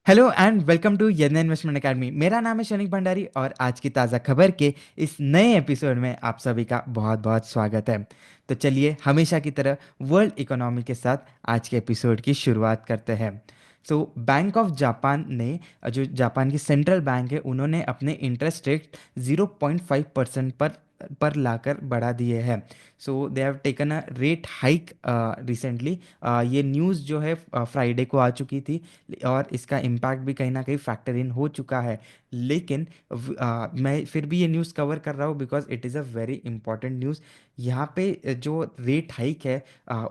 Hello and welcome to Yanna investment academy. मेरा नाम है शनिक भंडारी और आज की ताज़ा खबर के इस नए एपिसोड में आप सभी का बहुत बहुत स्वागत है। तो चलिए हमेशा की तरह वर्ल्ड इकोनॉमी के साथ आज के एपिसोड की शुरुआत करते हैं। बैंक ऑफ जापान ने, जो जापान की सेंट्रल बैंक है, उन्होंने अपने इंटरेस्ट रेट 0.5% पर लाकर बढ़ा दिए हैं। So they have taken a rate hike recently. ये न्यूज़ जो है फ्राइडे को आ चुकी थी और इसका इम्पैक्ट भी कहीं ना कहीं फैक्टर इन हो चुका है। लेकिन मैं फिर भी ये न्यूज़ कवर कर रहा हूँ because it is a very important news. यहाँ पे जो रेट हाइक है,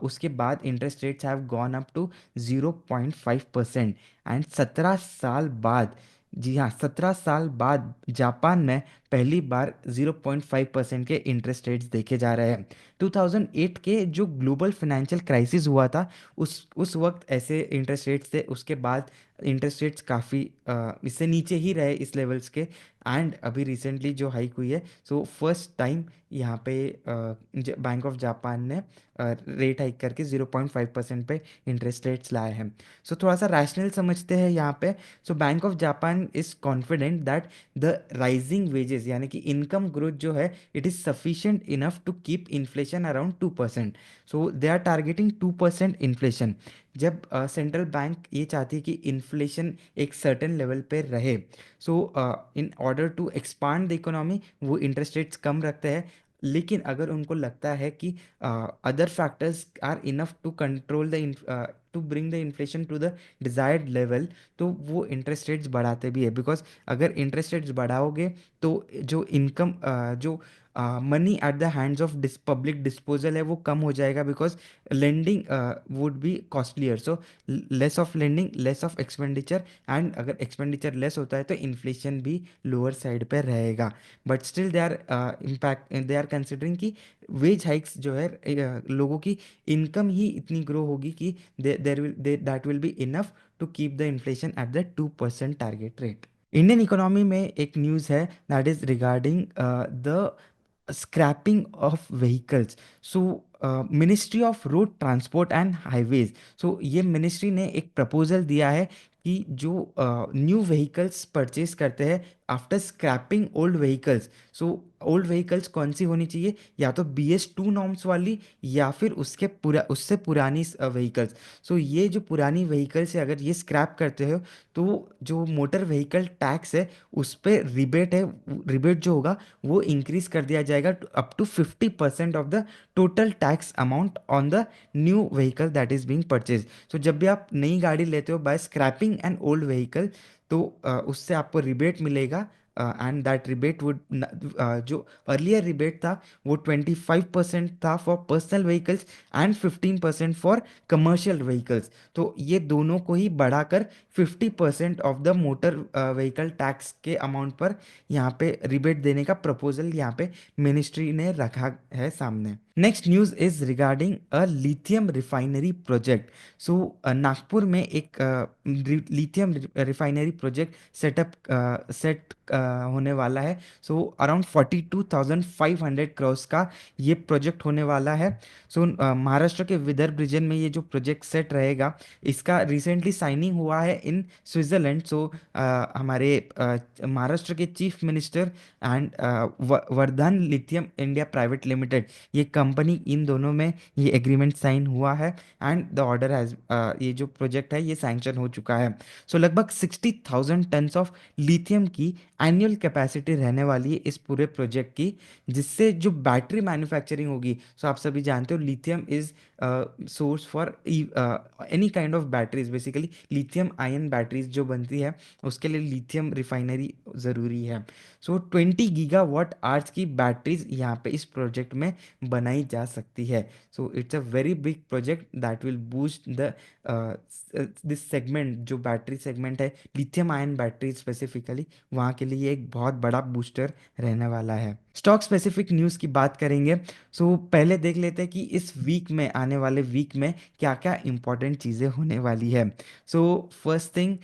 उसके बाद interest rates have gone up to 0.5%। And 17 साल बाद, जी हाँ, 17 साल बाद जापान में पहली बार 0.5% के इंटरेस्ट रेट्स देखे जा रहे हैं। 2008 के जो ग्लोबल फाइनेंशियल क्राइसिस हुआ था, उस वक्त ऐसे इंटरेस्ट रेट्स थे। उसके बाद इंटरेस्ट रेट्स काफ़ी इससे नीचे ही रहे, इस लेवल्स के। एंड अभी रिसेंटली जो हाइक हुई है, सो फर्स्ट टाइम यहाँ पे बैंक ऑफ जापान ने रेट हाइक करके 0.5% पे इंटरेस्ट रेट्स लाए हैं। सो थोड़ा सा रैशनल समझते हैं यहाँ पे। So Bank of Japan is confident that the rising wages, यानी कि इनकम ग्रोथ जो है, it is sufficient enough to keep inflation around 2%। So they are targeting 2% inflation. जब सेंट्रल बैंक ये चाहती है कि इन्फ्लेशन एक सर्टेन लेवल पे रहे, so in order to expand the economy वो इंटरेस्ट रेट्स कम रखते हैं। लेकिन अगर उनको लगता है कि other factors are enough to control the to bring the inflation to the desired level, तो वो इंटरेस्ट रेट्स बढ़ाते भी है। बिकॉज अगर इंटरेस्ट रेट्स बढ़ाओगे तो जो इनकम, जो money at the hands of public disposal है, वो कम हो जाएगा। Because lending would be costlier. So less of lending, less of expenditure. And अगर एक्सपेंडिचर लेस होता है तो इन्फ्लेशन भी लोअर साइड पे रहेगा। But still they are impact they are considering कि वेज हाइक्स जो है, लोगों की इनकम ही इतनी ग्रो होगी कि there will that will be enough to keep the inflation at the 2% target rate. Indian economy में एक न्यूज़ है that is regarding the scrapping of vehicles. So ministry of road transport and highways, so ये ministry ने एक proposal दिया है कि जो न्यू व्हीकल्स परचेज करते हैं after scrapping old vehicles, so old vehicles कौन सी होनी चाहिए, या तो BS2 नॉर्म्स वाली या फिर उससे पुरानी व्हीकल्स। सो ये जो पुरानी व्हीकल्स है, अगर ये स्क्रैप करते हो तो जो मोटर व्हीकल टैक्स है उस पर रिबेट है, रिबेट जो होगा वो इंक्रीज कर दिया जाएगा up to 50% of the total tax amount on the new vehicle that is being purchase. So जब भी आप नई गाड़ी लेते हो by scrapping an old vehicle, तो उससे आपको रिबेट मिलेगा। एंड दैट रिबेट वुड, जो अर्लियर रिबेट था वो 25% था for personal vehicles and 15% for commercial vehicles. तो ये दोनों को ही बढ़ाकर 50% of the motor vehicle tax के अमाउंट पर यहाँ पे रिबेट देने का प्रपोजल यहाँ पे मिनिस्ट्री ने रखा है सामने। Next news is regarding a lithium refinery project. So Nagpur में एक लिथियम रिफाइनरी प्रोजेक्ट सेट होने वाला है। सो अराउंड 42,500 करोड़ का ये प्रोजेक्ट होने वाला है। सो महाराष्ट्र के विदर्भ रीजन में ये जो प्रोजेक्ट सेट रहेगा, इसका रिसेंटली साइनिंग हुआ है इन स्विट्जरलैंड। सो हमारे महाराष्ट्र के chief minister and Vardhan lithium India private limited, ये कंपनी, इन दोनों में ये एग्रीमेंट साइन हुआ है। एंड द ऑर्डर हैज, ये जो प्रोजेक्ट है ये सैंक्शन हो चुका है। सो लगभग 60,000 टन्स ऑफ लिथियम की एनुअल कैपेसिटी रहने वाली है इस पूरे प्रोजेक्ट की, जिससे जो बैटरी मैन्युफैक्चरिंग होगी। सो आप सभी जानते हो lithium is source for any kind of batteries. Basically lithium ion batteries जो बनती है, उसके लिए लिथियम रिफाइनरी ज़रूरी है। सो 20 GWh की बैटरीज यहाँ पे इस प्रोजेक्ट में बनाई जा सकती है। So it's a very big project that will boost the this segment, जो बैटरी सेगमेंट है, लिथियम आयन बैटरी स्पेसिफिकली, वहाँ के लिए एक बहुत बड़ा बूस्टर रहने वाला है। स्टॉक स्पेसिफिक न्यूज़ की बात करेंगे। सो पहले देख लेते हैं कि इस वीक में, आने वाले वीक में क्या क्या इंपॉर्टेंट चीज़ें होने वाली है। सो फर्स्ट थिंग,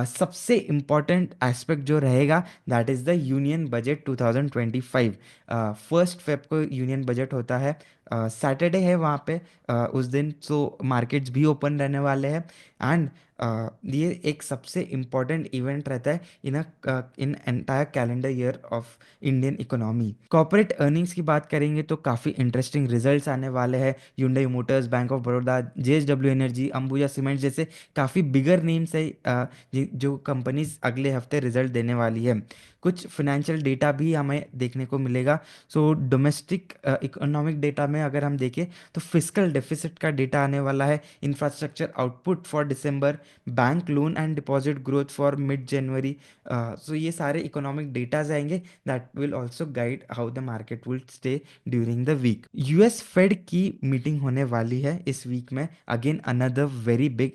सबसे इम्पॉर्टेंट एस्पेक्ट जो रहेगा that is the union budget 2025। First Feb को यूनियन बजट होता है, सैटरडे है वहाँ पे, उस दिन। सो मार्केट्स भी ओपन रहने वाले हैं। एंड ये एक सबसे इम्पोर्टेंट इवेंट रहता है in entire calendar year of Indian economy. Corporate earnings की बात करेंगे तो काफ़ी इंटरेस्टिंग रिजल्ट्स आने वाले हैं। Hyundai Motors, bank of Baroda, JSW energy, Ambuja cement जैसे काफ़ी बिगर नेम्स है जो कंपनीज अगले हफ्ते रिजल्ट देने वाली है। कुछ फाइनेंशियल डेटा भी हमें देखने को मिलेगा। सो डोमेस्टिक इकोनॉमिक डेटा में अगर हम देखें तो फिस्कल डेफिसिट का डेटा आने वाला है, infrastructure output for December, bank loan and deposit growth for mid January. So ये सारे इकोनॉमिक डेटाज आएंगे that will also guide how the market will stay during the week. US Fed की meeting होने वाली है इस वीक में, again another very big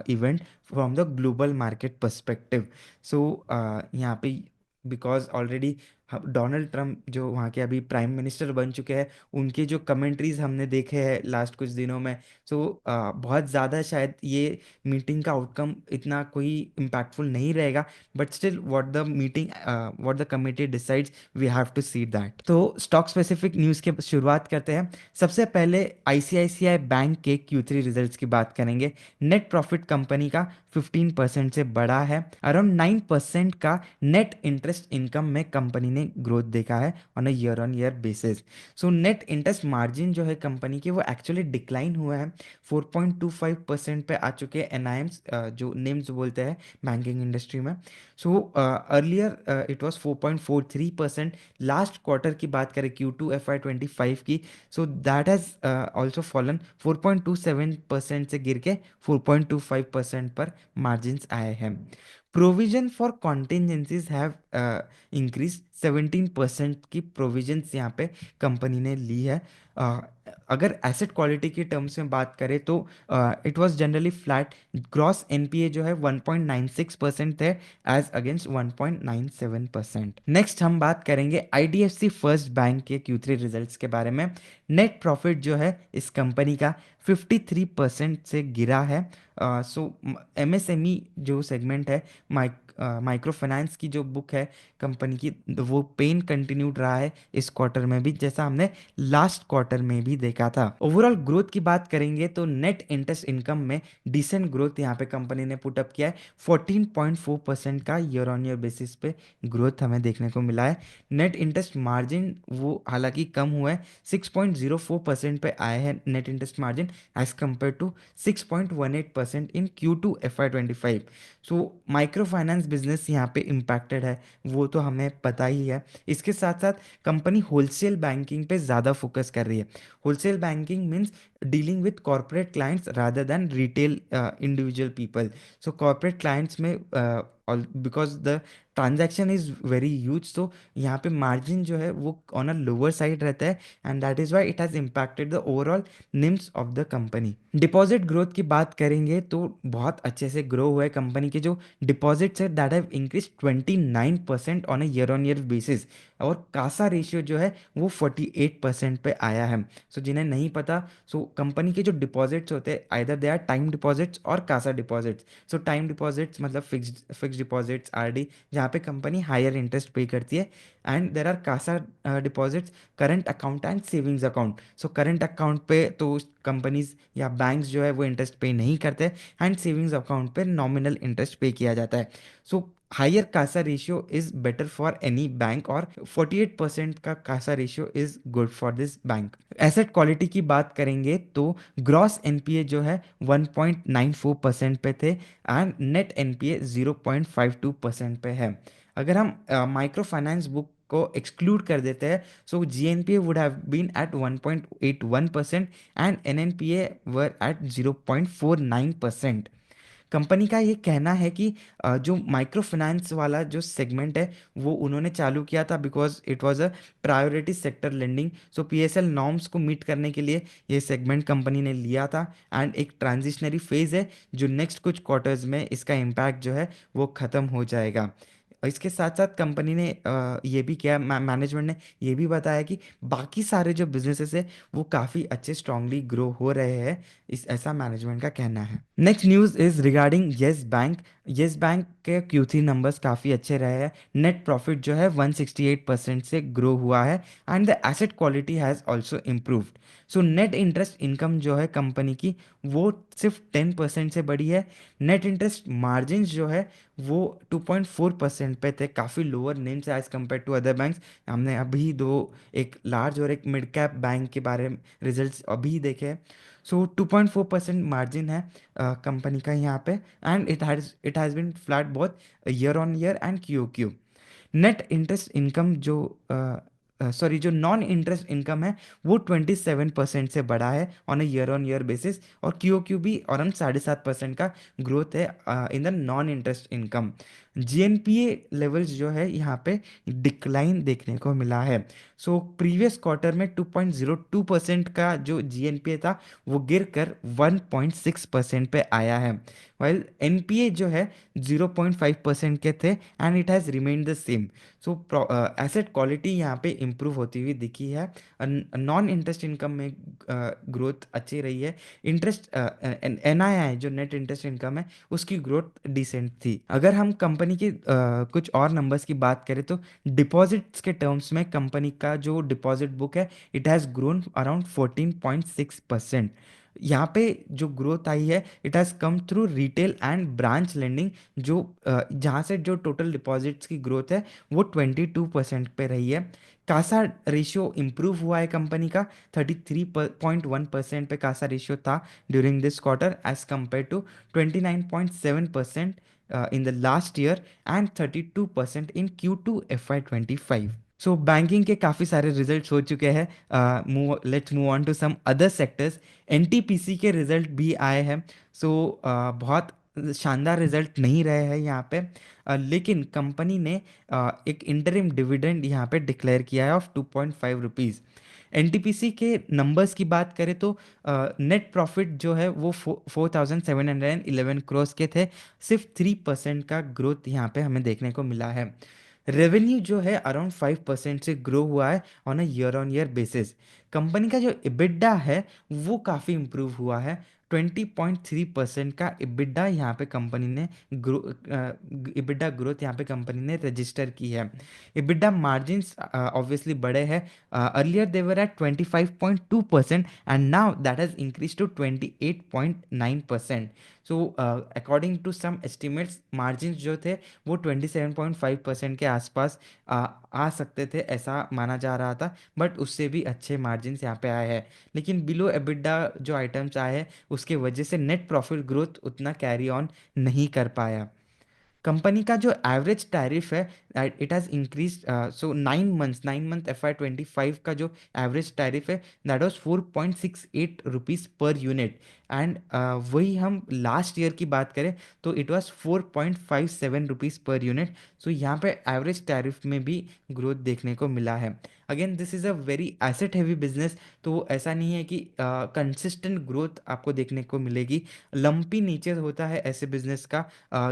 event from the global market perspective. So यहाँ पे बिकॉज ऑलरेडी डोनाल्ड ट्रंप जो वहाँ के अभी प्राइम मिनिस्टर बन चुके हैं, उनके जो कमेंट्रीज हमने देखे हैं लास्ट कुछ दिनों में, सो बहुत ज़्यादा शायद ये मीटिंग का आउटकम इतना कोई इम्पैक्टफुल नहीं रहेगा। But still what the committee decides, we have to see that. तो स्टॉक स्पेसिफिक न्यूज़ के शुरुआत करते हैं। सबसे पहले आईसीआईसीआई बैंक के Q3 रिजल्ट्स की बात करेंगे। नेट प्रॉफिट कंपनी का 15% से बढ़ा है। अराउंड 9% का नेट इंटरेस्ट इनकम में कंपनी ने ग्रोथ देखा है on a year on year basis. So net interest margin जो है कंपनी के, वो एक्चुअली डिक्लाइन हुआ है, 4.25% पे आ चुके हैं एनआईएम्स, जो निम्स बोलते हैं बैंकिंग इंडस्ट्री में। So earlier it was 4.43%। Last quarter की बात करें Q2 FY25 की, so that has also fallen 4.27% से गिर के 4.25% पर मार्जिन्स आए हैं। Provision for contingencies have increase, 17% की प्रोविजंस यहाँ पे कंपनी ने ली है। अ, अगर एसेट क्वालिटी की टर्म्स में बात करें तो it was generally flat. Gross NPA जो है 1.96% है एज अगेंस्ट 1.97%। नेक्स्ट हम बात करेंगे आईडीएफसी फर्स्ट बैंक के Q3 रिजल्ट्स के बारे में। नेट प्रॉफिट जो है इस कंपनी का 53% से गिरा है। सो एमएसएमई जो सेगमेंट है, माइक्रो फाइनेंस की जो बुक है कंपनी की, वो पेन कंटिन्यूड रहा है इस क्वार्टर में भी, जैसा हमने लास्ट क्वार्टर में भी देखा था। ओवरऑल ग्रोथ की बात करेंगे तो नेट इंटरेस्ट इनकम में डिसेंट ग्रोथ यहाँ पे कंपनी ने पुटअप किया है। 14.4% का ईयर ऑन ईयर बेसिस पे ग्रोथ हमें देखने को मिला है। नेट इंटरेस्ट मार्जिन वो हालांकि कम हुआ है, 6.04% पे आए हैं net interest margin as compared to 6.18% in Q2 FY25। So micro finance business यहाँ पे इम्पैक्टेड है, वो तो हमें पता ही है। इसके साथ साथ कंपनी होलसेल बैंकिंग पे ज़्यादा फोकस कर रही है। Wholesale banking means dealing with corporate clients rather than retail individual people. So corporate clients में because the transaction is very huge, तो यहाँ पे मार्जिन जो है वो ऑन अ लोअर साइड रहता है, and that is why it has impacted the overall NIMS of the company. Deposit growth की बात करेंगे तो बहुत अच्छे से ग्रो हुआ है कंपनी के जो डिपॉजिट्स है, that have increase 29% on a year on year basis. और कासा रेशियो जो है वो 48% पे आया है। सो जिन्हें नहीं पता, सो कंपनी के जो डिपॉजिट्स होते हैं either they are time deposits और CASA deposits. So time deposits मतलब फिक्स्ड डिपॉजिट्स, आरडी, जहाँ पे कंपनी हायर इंटरेस्ट पे करती है। And there are CASA deposits, current account and savings account. So current account पे तो कंपनीज या banks जो है वो इंटरेस्ट पे नहीं करते, एंड सेविंग्स अकाउंट पे नॉमिनल इंटरेस्ट पे किया जाता है। So higher CASA ratio is better for any bank, और 48% का CASA ratio is good for this bank. Asset quality की बात करेंगे तो ग्रॉस एनपीए जो है 1.94% पे थे, एंड नेट एनपीए 0.52% पे है। अगर हम माइक्रो फाइनेंस बुक को एक्सक्लूड कर देते हैं, so GNPA would have been at 1.81% and NNPA were at 0.49%। Company का ये कहना है कि जो माइक्रो फाइनेंस वाला जो सेगमेंट है वो उन्होंने चालू किया था because it was a priority sector lending. So PSL norms को मीट करने के लिए ये सेगमेंट कंपनी ने लिया था, एंड एक ट्रांजिशनरी फेज है जो नेक्स्ट कुछ क्वार्टर्स में इसका इम्पैक्ट जो है वो ख़त्म हो जाएगा। इसके साथ साथ कंपनी ने ये भी किया, मैनेजमेंट ने ये भी बताया कि बाकी सारे जो बिजनेसेस है वो काफ़ी अच्छे स्ट्रांगली ग्रो हो रहे हैं, इस ऐसा मैनेजमेंट का कहना है। Next news is regarding yes bank. Yes bank के Q3 नंबर्स काफ़ी अच्छे रहे हैं। नेट प्रॉफिट जो है 168% से ग्रो हुआ है, and the asset quality has also improved. So net interest income जो है कंपनी की, वो सिर्फ 10% से बढ़ी है। नेट इंटरेस्ट मार्जिन जो है वो 2.4% पे थे, काफ़ी lower names as compared to other banks. हमने अभी दो, एक लार्ज और एक मिड कैप बैंक के बारे में रिजल्ट्स अभी देखे। सो 2.4% मार्जिन है कंपनी का यहाँ पे। And it has been flat both year on year and Q Q. Net interest income जो नॉन इंटरेस्ट इनकम है वो 27% से बढ़ा है on a year on year basis, और क्यू क्यू भी अराउंड 7.5% का ग्रोथ है in the non interest income. GNPA levels जो है यहाँ पे डिक्लाइन देखने को मिला है। सो प्रीवियस क्वार्टर में 2.02% का जो जीएनपीए था वो गिर कर 1.6% पे आया है। वाइल एनपीए जो है 0.5% के थे and it has remained the same. So asset quality यहाँ पे इम्प्रूव होती हुई दिखी है। नॉन इंटरेस्ट इनकम में ग्रोथ अच्छी रही है। इंटरेस्ट एनआईआई जो नेट इंटरेस्ट इनकम है उसकी ग्रोथ डिसेंट थी। अगर हम कंपनी के कुछ और नंबर्स की बात करें तो डिपॉजिट्स के टर्म्स में कंपनी का जो डिपॉजिट बुक है इट हैज़ ग्रोन अराउंड 14.6%। यहाँ पे जो ग्रोथ आई है it has come through retail and branch lending, जो जहाँ से जो टोटल डिपॉजिट्स की ग्रोथ है वो 22% पे रही है। कासा रेशियो इम्प्रूव हुआ है कंपनी का, 33.1% पे कासा रेशियो था during this quarter as compared to 29.7% in the last year and 32% in Q2 FY25। So banking के काफ़ी सारे रिजल्ट्स हो चुके हैं। Let's move on to some other sectors. NTPC के रिजल्ट भी आए हैं। सो बहुत शानदार रिजल्ट नहीं रहे हैं यहाँ पे, लेकिन कंपनी ने एक इंटरिम डिविडेंड यहाँ पे डिक्लेयर किया है ऑफ 2.5 रुपीज़। एनटीपीसी के नंबर्स की बात करें तो नेट प्रॉफिट जो है वो 4,711 करोड़ के थे। सिर्फ 3% का ग्रोथ यहाँ पे हमें देखने को मिला है। रेवेन्यू जो है अराउंड 5% से ग्रो हुआ है on a year on year basis. Company का जो इबिड्डा है वो काफ़ी इम्प्रूव हुआ है। 20.3% का इबिड्डा यहाँ पे कंपनी ने ग्रो इबिड्डा ग्रोथ यहाँ पे कंपनी ने रजिस्टर की है। इबिड्डा मार्जिन्स ऑब्वियसली बड़े हैं। Earlier they were at 25.2% and now that has increase to 28.9%। So according to some estimates margin जो थे वो 27.5% के आसपास आ सकते थे, ऐसा माना जा रहा था। बट उससे भी अच्छे मार्जिन्स यहाँ पे आए हैं। लेकिन बिलो एबिड्डा जो आइटम्स आए हैं उसके वजह से नेट प्रॉफिट ग्रोथ उतना कैरी ऑन नहीं कर पाया। कंपनी का जो एवरेज टैरिफ है it has increase. So 9 month FY25 का जो एवरेज टैरिफ है that was 4.68 rupees per unit. And वही हम लास्ट ईयर की बात करें तो it was 4.57 rupees per unit. So यहाँ पे एवरेज टैरिफ में भी ग्रोथ देखने को मिला है। Again this is a very asset heavy business, तो ऐसा नहीं है कि कंसिस्टेंट ग्रोथ आपको देखने को मिलेगी। लंपी नेचर होता है ऐसे बिजनेस का।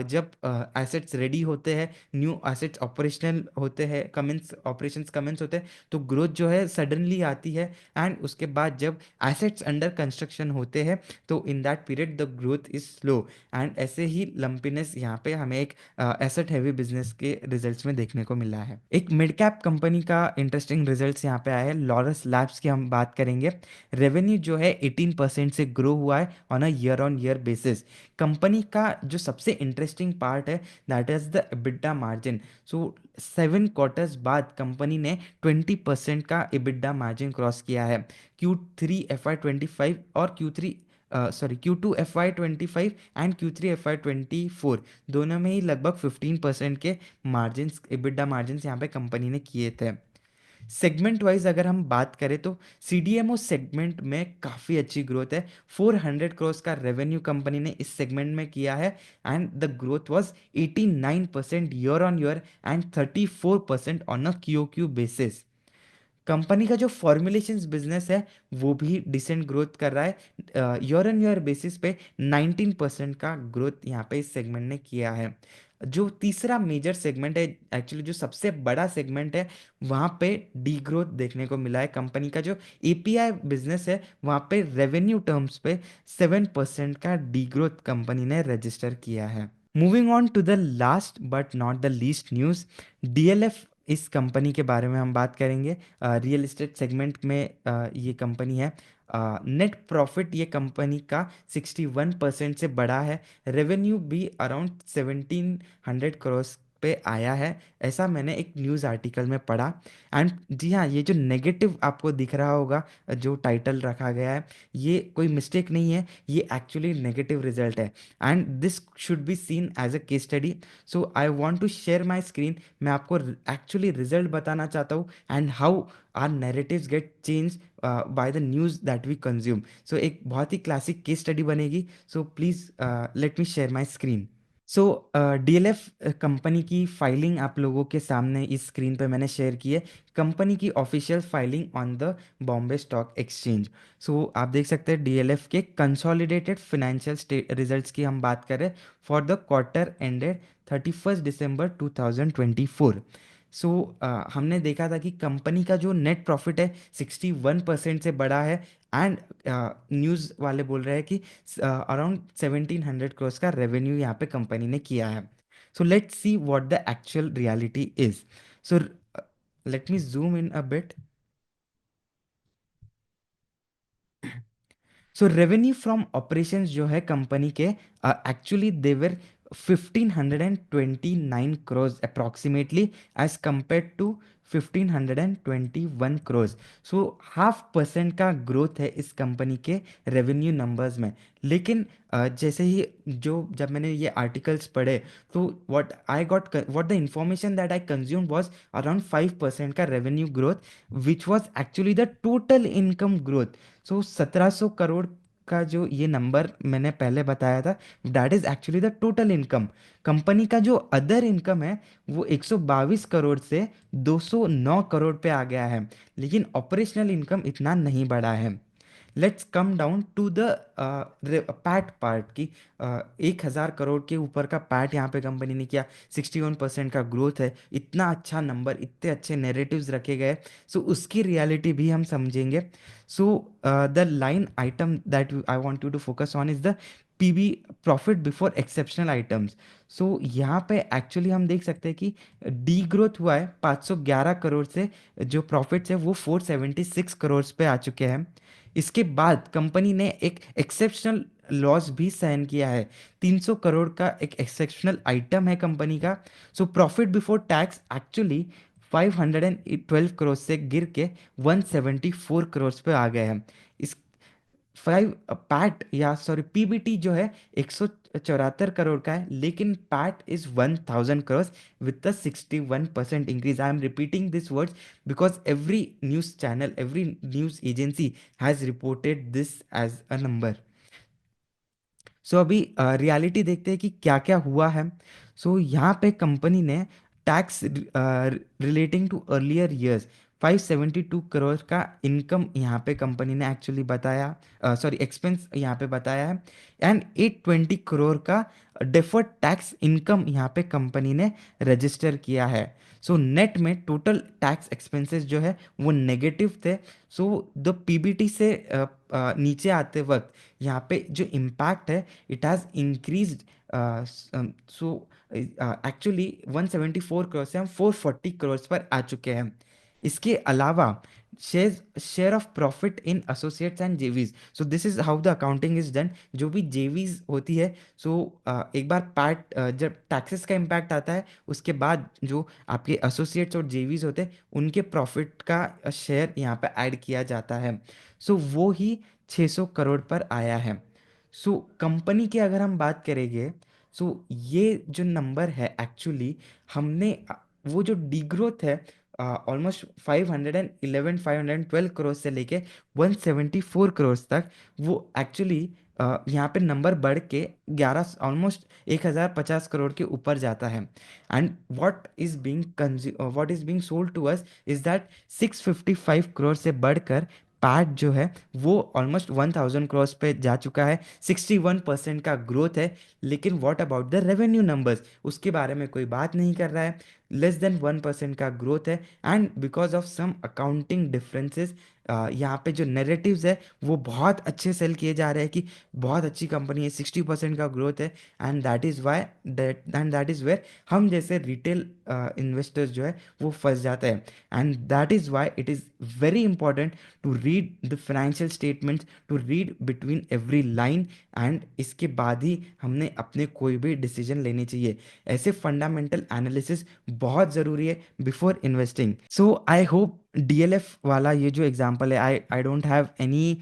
जब एसेट्स रेडी होते हैं, न्यू एसेट्स ऑपरेशनल होते हैं, कमेंस ऑपरेशंस कमेंस होते हैं, तो ग्रोथ जो है सडनली आती है। एंड उसके बाद जब एसेट्स अंडर कंस्ट्रक्शन होते हैं तो in that period the growth is slow. And ऐसे ही लंपीनेस यहाँ पे हमें एक एसेट हैवी बिजनेस के रिजल्ट्स में देखने को मिला है। एक मिड कैप कंपनी का इंटरेस्टिंग रिजल्ट्स यहाँ पे आया है, लॉरस लैब्स की हम बात करेंगे। रेवेन्यू जो है 18% से ग्रो हुआ है on a year on year basis. Company का जो सबसे इंटरेस्टिंग पार्ट है that is the EBITDA margin. So 7 quarters बाद कंपनी ने 20% का EBITDA मार्जिन क्रॉस किया है। Q3 FY25 और Q2 FY25 and Q3 FY24 दोनों में ही लगभग 15% के मार्जिन्स, EBITDA मार्जिन्स यहाँ पे कंपनी ने किए थे। सेगमेंट वाइज अगर हम बात करें तो CDMO सेगमेंट में काफ़ी अच्छी ग्रोथ है। 400 करोड़ का रेवेन्यू कंपनी ने इस सेगमेंट में किया है। And the growth was 89% year on year and 34% on a QOQ basis. Company का जो फॉर्मुलेशंस बिजनेस है वो भी डिसेंट ग्रोथ कर रहा है। ईयर ऑन ईयर बेसिस पे 19% का ग्रोथ यहाँ पे इस सेगमेंट ने किया है। जो तीसरा मेजर सेगमेंट है, एक्चुअली जो सबसे बड़ा सेगमेंट है, वहाँ पे डी ग्रोथ देखने को मिला है। कंपनी का जो API बिजनेस है वहाँ पे रेवेन्यू टर्म्स पे 7% का डी ग्रोथ कंपनी ने रजिस्टर किया है। Moving on to the last but not the least news, DLF इस कंपनी के बारे में हम बात करेंगे। रियल एस्टेट सेगमेंट में ये कंपनी है। नेट प्रॉफिट ये कंपनी का 61% से बढ़ा है। रेवेन्यू भी अराउंड 1700 करोड़ पे आया है, ऐसा मैंने एक न्यूज़ आर्टिकल में पढ़ा। एंड जी हाँ, ये जो नेगेटिव आपको दिख रहा होगा, जो टाइटल रखा गया है, ये कोई मिस्टेक नहीं है, ये एक्चुअली नेगेटिव रिजल्ट है। And this should be seen as a case study. So I want to share my screen. मैं आपको एक्चुअली रिजल्ट बताना चाहता हूँ, and how are narratives get change by the news that we consume. So एक बहुत ही classic case study बनेगी। So please let me share my screen. So DLF company की फाइलिंग आप लोगों के सामने इस स्क्रीन पे मैंने शेयर की है। कंपनी की official filing on the Bombay stock exchange. So आप देख सकते हैं डीएलएफ के कंसोलिडेटेड फाइनेंशियल रिजल्ट्स की हम बात करें फॉर द क्वार्टर एंडेड 31 दिसंबर 2024। सो हमने देखा था कि कंपनी का जो नेट प्रॉफिट है 61% से बढ़ा है। एंड न्यूज़ वाले बोल रहे हैं कि अराउंड 1700 करोड़ का रेवेन्यू यहाँ पे कंपनी ने किया है। So let's see what the actual reality is. So let me zoom in a bit. So revenue from operations जो है कंपनी के, एक्चुअली देवर 1529 crore approximately, as compare to 1521 crore. So 0.5% का ग्रोथ है इस कंपनी के रेवेन्यू नंबर्स में। लेकिन जैसे ही जो जब मैंने ये आर्टिकल्स पढ़े, तो what the information that I consume was around 5% का revenue growth, which was actually the total income growth. So 1700 crore का जो ये नंबर मैंने पहले बताया था, that is actually the total income. Company का जो अदर इनकम है वो 122 करोड़ से 209 करोड़ पे आ गया है। लेकिन ऑपरेशनल इनकम इतना नहीं बढ़ा है। Let's come down to the PAT part की। 1000 करोड़ के ऊपर का पैट यहाँ पे कंपनी ने किया। 61% का ग्रोथ है। इतना अच्छा नंबर, इतने अच्छे नैरेटिव्स रखे गए। सो उसकी रियलिटी भी हम समझेंगे। So the line item that I want you to focus on is the PB, profit before exceptional items. So यहाँ पे एक्चुअली हम देख सकते हैं कि डी ग्रोथ हुआ है 511 करोड़ से। जो प्रॉफिट्स है वो 476 करोड़ पे आ चुके हैं। इसके बाद कंपनी ने एक एक्सेप्शनल लॉस भी सहन किया है। 300 करोड़ का एक एक्सेप्शनल आइटम है कंपनी का। So profit before tax actually 512 crore से गिर के 174 करोड़ पे आ गए हैं। इस फाइव पैट या सॉरी पीबीटी जो है 174 करोड़ का है, लेकिन PAT is 1000 crore with the 61% increase. I am repeating this words because every news channel, every news agency has reported this as a number. So अभी रियलिटी देखते हैं कि क्या क्या हुआ है। सो यहाँ पे कंपनी ने tax relating to earlier years 572 crore का इनकम यहाँ पे कंपनी ने एक्चुअली बताया, सॉरी एक्सपेंस यहाँ पे बताया है। एंड 820 करोड़ का डेफर्ड टैक्स इनकम यहाँ पे कंपनी ने रजिस्टर किया है। सो नेट में टोटल टैक्स एक्सपेंसेस जो है वो नेगेटिव थे। सो द पीबीटी से नीचे आते वक्त यहाँ पे जो इम्पैक्ट है, it has increased. So actually 174 crore से हम 440 करोड़ पर आ चुके हैं। इसके अलावा share of profit in associates and जेवीज। So this is how the accounting is done. जो भी जेवीज होती है, सो एक बार पैट जब टैक्सेस का इम्पैक्ट आता है, उसके बाद जो आपके एसोसिएट्स और जेवीज होते हैं उनके प्रॉफिट का शेयर यहाँ पे ऐड किया जाता है। सो वो ही 600 करोड़ पर आया है। सो कंपनी की अगर हम बात करेंगे, सो ये जो नंबर है एक्चुअली हमने वो जो डीग्रोथ है ऑलमोस्ट 512 करोड़ से लेके 174 करोड़ तक, वो एक्चुअली यहाँ पे नंबर बढ़ के 11 ऑलमोस्ट 1050 करोड़ के ऊपर जाता है। And what is being sold to us is that 655 crore से बढ़कर पैट जो है वो ऑलमोस्ट 1000 करोड़ पे जा चुका है। 61% का ग्रोथ है। लेकिन what about the revenue numbers, उसके बारे में कोई बात नहीं कर रहा है। लेस देन 1% का ग्रोथ है। And because of some accounting differences यहाँ पे जो नैरेटिव्स है वो बहुत अच्छे सेल किए जा रहे हैं कि बहुत अच्छी कंपनी है, 60% का ग्रोथ है। एंड दैट इज़ वेयर हम जैसे रिटेल इन्वेस्टर्स जो है वो फंस जाते हैं। And that is why it is very important to read the financial statements, to read between every line. एंड इसके बाद ही हमने अपने कोई भी डिसीजन लेने चाहिए। ऐसे फंडामेंटल एनालिसिस बहुत ज़रूरी है before investing. So I hope DLF वाला ये जो एग्जांपल है, I I don't have any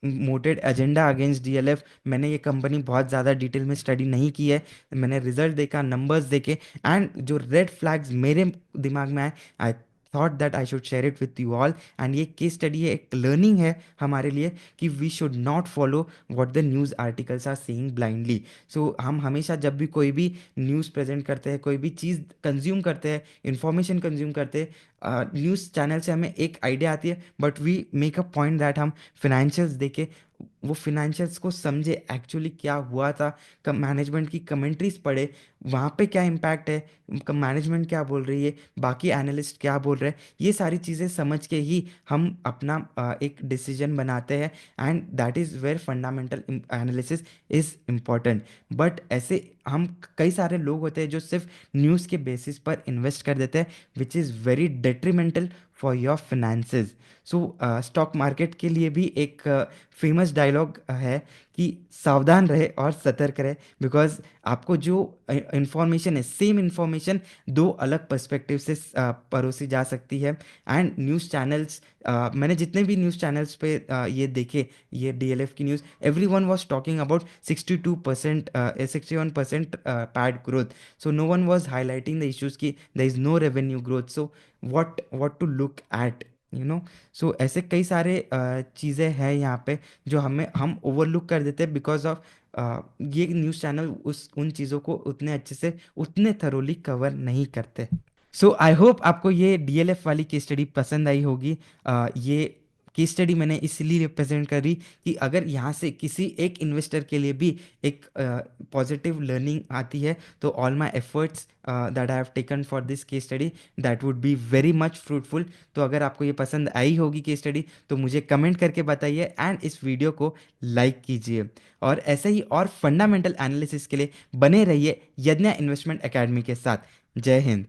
mooted agenda against DLF. मैंने ये कंपनी बहुत ज़्यादा डिटेल में स्टडी नहीं की है। मैंने रिजल्ट देखा, नंबर्स देखे, एंड जो रेड फ्लैग्स मेरे दिमाग में आए, I thought that I should share it with you all. And ये केस स्टडी है, एक लर्निंग है हमारे लिए कि we should not follow what the news articles are saying blindly. So हम हमेशा जब भी कोई भी न्यूज़ प्रेजेंट करते हैं, कोई भी चीज़ कंज्यूम करते हैं, इंफॉर्मेशन कंज्यूम करते हैं, न्यूज़ चैनल से हमें एक आइडिया आती है, but we make a point that हम फिनेंशियल्स देके वो फिनेंशियल्स को समझे, एक्चुअली क्या हुआ था, मैनेजमेंट की कमेंट्रीज पढ़े, वहाँ पे क्या इम्पैक्ट है, मैनेजमेंट क्या बोल रही है, बाकी एनालिस्ट क्या बोल रहे हैं, ये सारी चीज़ें समझ के ही हम अपना एक डिसीजन बनाते हैं। And that is where fundamental analysis is important. But ऐसे हम कई सारे लोग होते हैं जो सिर्फ न्यूज़ के बेसिस पर इन्वेस्ट कर देते हैं, which is very detrimental for your finances। So stock market के लिए भी एक फेमस डायलॉग है कि सावधान रहे और सतर्क रहे, बिकॉज आपको जो इंफॉर्मेशन है, सेम इंफॉर्मेशन दो अलग पर्सपेक्टिव से परोसी जा सकती है। एंड न्यूज़ चैनल्स, मैंने जितने भी न्यूज़ चैनल्स पे ये देखे, ये डीएलएफ की news, every one was talking about 62%, 61% pad growth. So no one was highlighting the issues कि there is no revenue growth. So what to look at, you know? So ऐसे कई सारे चीज़ें हैं यहाँ पे जो हम ओवरलुक कर देते हैं बिकॉज ऑफ ये न्यूज़ चैनल उस उन चीज़ों को उतने अच्छे से, उतने थरोली कवर नहीं करते। सो आई होप आपको ये डीएलएफ वाली केस स्टडी पसंद आई होगी। ये केस स्टडी मैंने इसलिए रिप्रेजेंट करी कि अगर यहाँ से किसी एक इन्वेस्टर के लिए भी एक पॉजिटिव लर्निंग आती है, तो all my efforts that I have taken for this case study, that would be very much fruitful. तो अगर आपको ये पसंद आई होगी केस स्टडी, तो मुझे कमेंट करके बताइए एंड इस वीडियो को लाइक कीजिए। और ऐसे ही और फंडामेंटल एनालिसिस के लिए बने रहिए यज्ञा इन्वेस्टमेंट एकेडमी के साथ। जय हिंद।